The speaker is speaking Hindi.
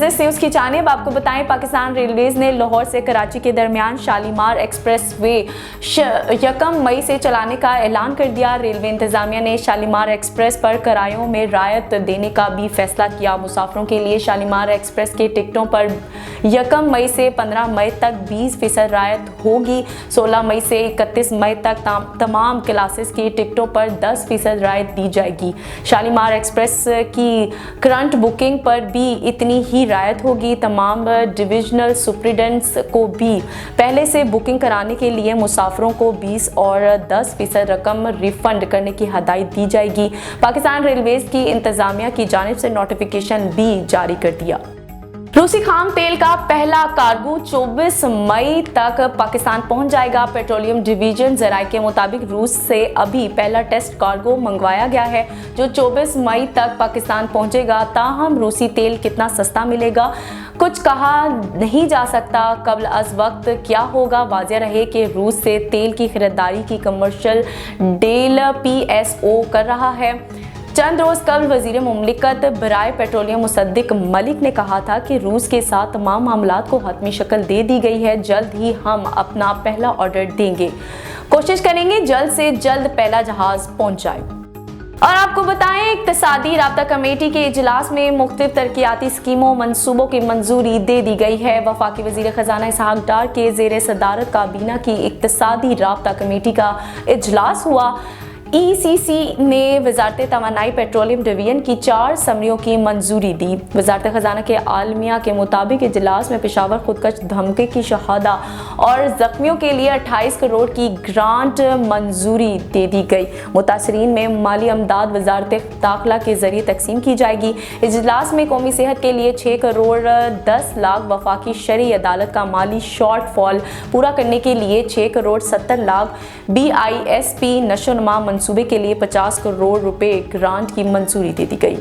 बिजनेस न्यूज की जानिब आपको बताएं, पाकिस्तान रेलवेज ने लाहौर से कराची के दरमियान शालीमार एक्सप्रेसवे 1 मई से चलाने का ऐलान कर दिया। रेलवे इंतजामिया ने शालीमार एक्सप्रेस पर किरायों में रायत देने का भी फैसला किया। मुसाफिरों के लिए शालीमार एक्सप्रेस के टिकटों पर 1 मई से 15 मई तक 20% रायत होगी। 16 मई से 31 मई तक तमाम क्लासेस की टिकटों पर 10% रायत दी जाएगी। शालीमार एक्सप्रेस की करंट बुकिंग पर भी इतनी ही रायत होगी। तमाम डिविजनल सुप्रिटेंडेंट्स को भी पहले से बुकिंग कराने के लिए मुसाफिरों को 20 और 10% रकम रिफंड करने की हदायत दी जाएगी। पाकिस्तान रेलवेज की इंतजामिया की जानिब से नोटिफिकेशन भी जारी कर दिया। रूसी खाम तेल का पहला कार्गो 24 मई तक पाकिस्तान पहुंच जाएगा। पेट्रोलियम डिवीजन जराये के मुताबिक रूस से अभी पहला टेस्ट कार्गो मंगवाया गया है जो 24 मई तक पाकिस्तान पहुंचेगा। ताहम रूसी तेल कितना सस्ता मिलेगा कुछ कहा नहीं जा सकता। कबल अज वक्त क्या होगा वाज़ेह रहे कि रूस से तेल की खरीदारी की कमर्शियल डील PSO कर रहा है। चंद रोज कबल वजीर मुमलिकत बराए पेट्रोलियम मुसद्दिक मलिक ने कहा था कि रूस के साथ तमाम मामलात को हतमी शक्ल दे दी गई है। जल्द ही हम अपना पहला ऑर्डर देंगे, कोशिश करेंगे जल्द से जल्द पहला जहाज पहुंच जाए। और आपको बताएं, इक्तिसादी राब्ता कमेटी के इजलास में मुख्तलिफ तरक्याती स्कीमों मंसूबों की मंजूरी दे दी गई है। वफाकी वजीर खजाना इसहाक डार के जेर सदारत काबीना की इक्तिसादी राब्ता कमेटी का इजलास हुआ। ECC ने वजारत तवानाई पेट्रोलियम डिवीजन की 4 समरियों की मंजूरी दी। वजारत खजाना के आलमिया के मुताबिक इजलास में पेशावर खुदकश धमके की शहादा और जख्मियों के लिए 28 करोड़ की ग्रांट मंजूरी दे दी गई। मुतासरीन में माली अमदाद वजारत दाखिला के जरिए तकसीम की जाएगी। इजलास में कौमी सेहत के लिए 6 करोड़ 10 लाख, वफाकी शरई अदालत का माली शॉर्टफॉल पूरा करने के लिए 6 करोड़ 70 लाख, BISP नशोनुमा मंसूबे के लिए 50 करोड़ रुपए ग्रांट की मंजूरी दे दी गई।